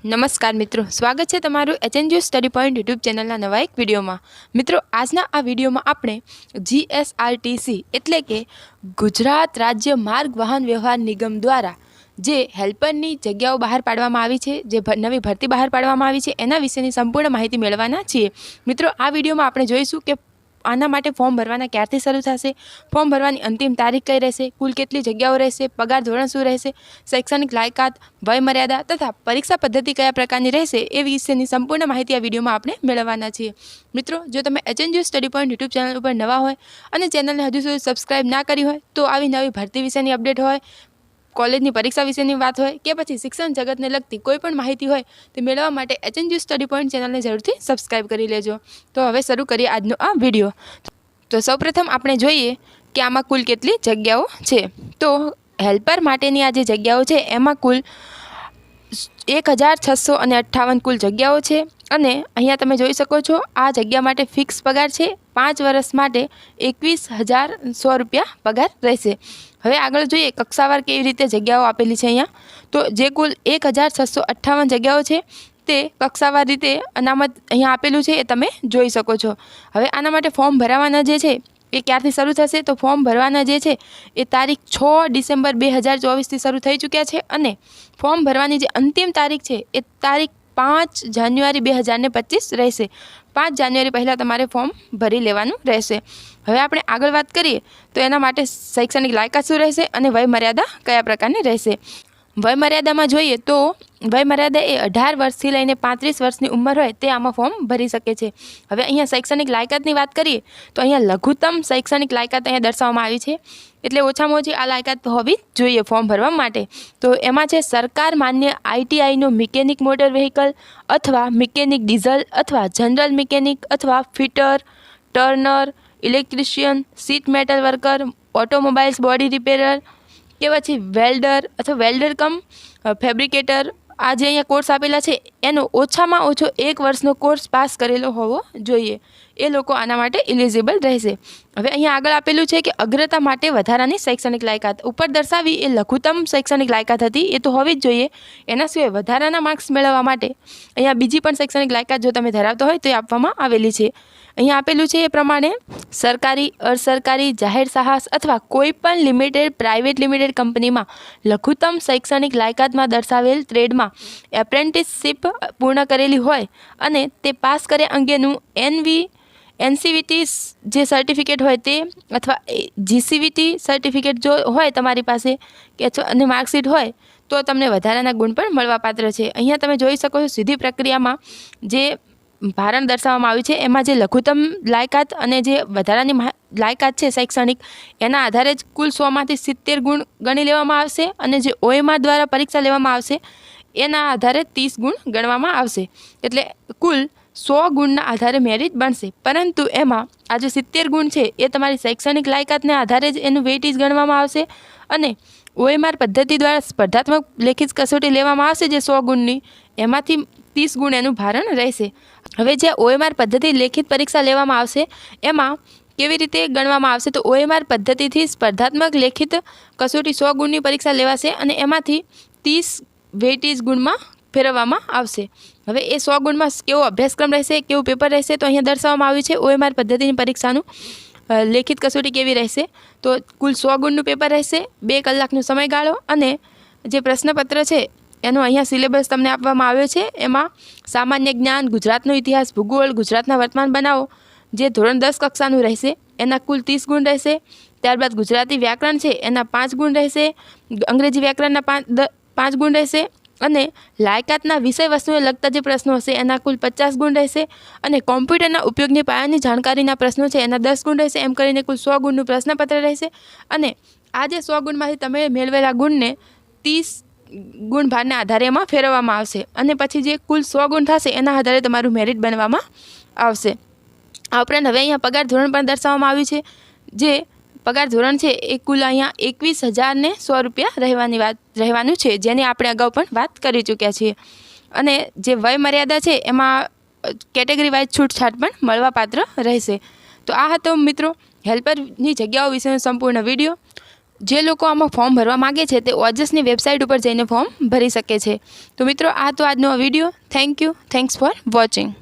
નમસ્કાર મિત્રો, સ્વાગત છે તમારું એચએનજી સ્ટડી પોઈન્ટ યુટ્યુબ ચેનલના નવા એક વિડીયોમાં। મિત્રો, આજના આ વિડીયોમાં આપણે જીએસઆરટીસી એટલે કે ગુજરાત રાજ્ય માર્ગ વાહન વ્યવહાર નિગમ દ્વારા જે હેલ્પરની જગ્યાઓ બહાર પાડવામાં આવી છે, જે નવી ભરતી બહાર પાડવામાં આવી છે, એના વિશેની સંપૂર્ણ માહિતી મેળવવાના છીએ। મિત્રો, આ વિડીયોમાં આપણે જોઈશું કે આના માટે ફોર્મ ભરવાના ક્યારથી શરૂ થશે, ફોર્મ ભરવાની અંતિમ તારીખ કઈ રહેશે, કુલ કેટલી જગ્યાઓ રહેશે, પગાર ધોરણ શું રહેશે, શૈક્ષણિક લાયકાત, વય મર્યાદા તથા પરીક્ષા પદ્ધતિ કયા પ્રકારની રહેશે એ વિશેની સંપૂર્ણ માહિતી આ વિડીયોમાં આપણે મેળવવાના છીએ। મિત્રો, જો તમે HNG study point YouTube channel ઉપર નવા હોય અને ચેનલને હજુ સુધી સબસ્ક્રાઇબ ના કરી હોય તો આવી નવી ભરતી વિશેની અપડેટ હોય, કોલેજની પરીક્ષા વિશેની વાત હોય કે પછી શિક્ષણ જગતને લગતી કોઈ પણ માહિતી હોય તે મેળવવા માટે એચએનજી સ્ટડી પોઈન્ટ ચેનલને જરૂરથી સબસ્ક્રાઇબ કરી લેજો। તો હવે શરૂ કરીએ આજનો આ વિડીયો। તો સૌપ્રથમ આપણે જોઈએ કે આમાં કુલ કેટલી જગ્યાઓ છે। તો હેલ્પર માટેની આ જે જગ્યાઓ છે એમાં કુલ 1658 કુલ જગ્યાઓ છે અને અહીંયા તમે જોઈ શકો છો આ જગ્યા માટે ફિક્સ પગાર છે। 5 વર્ષ માટે 21,100 રૂપિયા પગાર રહેશે। હવે આગળ જોઈએ કક્ષાવાર કેવી રીતે જગ્યાઓ આપેલી છે અહીંયા। તો જે કુલ 1658 જગ્યાઓ છે તે કક્ષાવાર રીતે અનામત અહીંયા આપેલું છે એ તમે જોઈ શકો છો। હવે આના માટે ફોર્મ ભરાવાના જે છે એ ક્યારથી શરૂ થશે, તો ફોર્મ ભરવાના જે છે એ તારીખ 6 ડિસેમ્બર 2024થી શરૂ થઈ ચૂક્યા છે અને ફોર્મ ભરવાની જે અંતિમ તારીખ છે એ તારીખ 5 જાન્યુઆરી 2025 રહેશે। 5 જાન્યુઆરી પહેલાં તમારે ફોર્મ ભરી લેવાનું રહેશે। હવે આપણે આગળ વાત કરીએ તો એના માટે શૈક્ષણિક લાયકાત શું રહેશે અને વય મર્યાદા કયા પ્રકારની રહેશે। વય મર્યાદામાં જોઈએ તો વય મર્યાદા એ 18 વર્ષથી લઈને 35 વર્ષની ઉંમર હોય તે આમાં ફોર્મ ભરી શકે છે। હવે અહીંયા શૈક્ષણિક લાયકાતની વાત કરીએ તો અહીંયા લઘુત્તમ શૈક્ષણિક લાયકાત અહીંયા દર્શાવવામાં આવી છે, એટલે ઓછામાં ઓછી આ લાયકાત હોવી જોઈએ ફોર્મ ભરવા માટે। તો એમાં છે સરકાર માન્ય આઈટીઆઈનો મિકેનિક મોટર વ્હીકલ અથવા મિકેનિક ડીઝલ અથવા જનરલ મિકેનિક અથવા fitter, Turner, electrician, seat metal worker, automobiles body repairer કે પછી વેલ્ડર અથવા વેલ્ડર કમ ફેબ્રિકેટર, આ જે અહીંયા કોર્સ આપેલા છે એનો ઓછામાં ઓછો 1 વર્ષનો કોર્સ પાસ કરેલો હોવો જોઈએ, એ લોકો આના માટે ઇલિજિબલ રહેશે। હવે અહીંયા આગળ આપેલું છે કે અગ્રતા માટે વધારાની શૈક્ષણિક લાયકાત ઉપર દર્શાવી એ લઘુત્તમ શૈક્ષણિક લાયકાત હતી, એ તો હોવી જ જોઈએ। એના સિવાય વધારાના માર્ક્સ મેળવવા માટે અહીંયા બીજી પણ શૈક્ષણિક લાયકાત જો તમે ધરાવતા હોય તો એ આપવામાં આવેલી છે। અહીંયા આપેલું છે એ પ્રમાણે સરકારી, અસરકારી, જાહેર સાહસ અથવા કોઈ પણ લિમિટેડ પ્રાઇવેટ લિમિટેડ કંપનીમાં લઘુત્તમ શૈક્ષણિક લાયકાતમાં દર્શાવેલ ટ્રેડમાં એપ્રેન્ટિસશીપ પૂર્ણ કરેલી હોય અને તે પાસ કર્યા અંગેનું એનસીવીટી જે સર્ટિફિકેટ હોય તે અથવા જીસીવીટી સર્ટિફિકેટ જો હોય તમારી પાસે કે અને માર્કશીટ હોય તો તમને વધારાના ગુણ પણ મળવાપાત્ર છે। અહીંયા તમે જોઈ શકો છો સીધી પ્રક્રિયામાં જે ભારણ દર્શાવવામાં આવ્યું છે એમાં જે લઘુત્તમ લાયકાત અને જે વધારાની લાયકાત છે શૈક્ષણિક એના આધારે જ કુલ 100માંથી 70 ગુણ ગણી લેવામાં આવશે અને જે ઓએમઆર દ્વારા પરીક્ષા લેવામાં આવશે એના આધારે 30 ગુણ ગણવામાં આવશે, એટલે કુલ 100 ગુણના આધારે મેરિટ બનશે। પરંતુ એમાં આ જે 70 ગુણ છે એ તમારી શૈક્ષણિક લાયકાતને આધારે જ એનું વેઇટેજ ગણવામાં આવશે અને ઓએમઆર પદ્ધતિ દ્વારા સ્પર્ધાત્મક લેખિત કસોટી લેવામાં આવશે જે 100 ગુણની, એમાંથી 30 ગુણ એનું ભારણ રહેશે। હવે જે ઓએમઆર પદ્ધતિ લેખિત પરીક્ષા લેવામાં આવશે એમાં કેવી રીતે ગણવામાં આવશે, તો ઓએમઆર પદ્ધતિથી સ્પર્ધાત્મક લેખિત કસોટી 100 ગુણની પરીક્ષા લેવાશે અને એમાંથી 30 વેઇટેજ ગુણમાં ફેરવવામાં આવશે। હવે એ 100 ગુણમાં કેવો અભ્યાસક્રમ રહેશે, કેવું પેપર રહેશે, તો અહીંયા દર્શાવવામાં આવ્યું છે ઓએમઆર પદ્ધતિની પરીક્ષાનું લેખિત કસોટી કેવી રહેશે। તો કુલ 100 ગુણનું પેપર રહેશે, 2 કલાકનો સમયગાળો અને જે પ્રશ્નપત્ર છે એનો અહીંયા સિલેબસ તમને આપવામાં આવ્યો છે। એમાં સામાન્ય જ્ઞાન, ગુજરાતનો ઇતિહાસ, ભૂગોળ, ગુજરાતના વર્તમાન બનાવો જે ધોરણ 10 કક્ષાનું રહેશે એના કુલ 30 ગુણ રહેશે। ત્યારબાદ ગુજરાતી વ્યાકરણ છે એના 5 ગુણ રહેશે, અંગ્રેજી વ્યાકરણના 5 ગુણ રહેશે અને લાયકાતના વિષય વસ્તુને લગતા જે પ્રશ્નો હશે એના કુલ 50 ગુણ રહેશે અને કોમ્પ્યુટરના ઉપયોગની પાયાની જાણકારીના પ્રશ્નો છે એના 10 ગુણ રહેશે। એમ કરીને કુલ 100 ગુણનું પ્રશ્નપત્ર રહેશે અને આ જે 100 ગુણમાંથી તમે મેળવેલા ગુણને 30 ગુણ ભારના આધારે એમાં ફેરવવામાં આવશે અને પછી જે કુલ 100 ગુણ થશે એના આધારે તમારું મેરિટ બનવામાં આવશે। આ ઉપરાંત હવે અહીંયા પગાર ધોરણ પણ દર્શાવવામાં આવ્યું છે, જે પગાર ધોરણ છે એ કુલ અહીંયા 21,100 રૂપિયા રહેવાનું છે, જેની આપણે અગાઉ પણ વાત કરી ચૂક્યા છીએ। અને જે વય મર્યાદા છે એમાં કેટેગરી વાઇઝ છૂટછાટ પણ મળવાપાત્ર રહેશે। તો આ હતો મિત્રો હેલ્પરની જગ્યાઓ વિશેનો સંપૂર્ણ વિડીયો। જે લોકો આમાં ફોર્મ ભરવા માગે છે તે ઓજસની વેબસાઇટ ઉપર જઈને ફોર્મ ભરી શકે છે. તો મિત્રો, આ તો આજનો video. Thank you. Thanks for watching.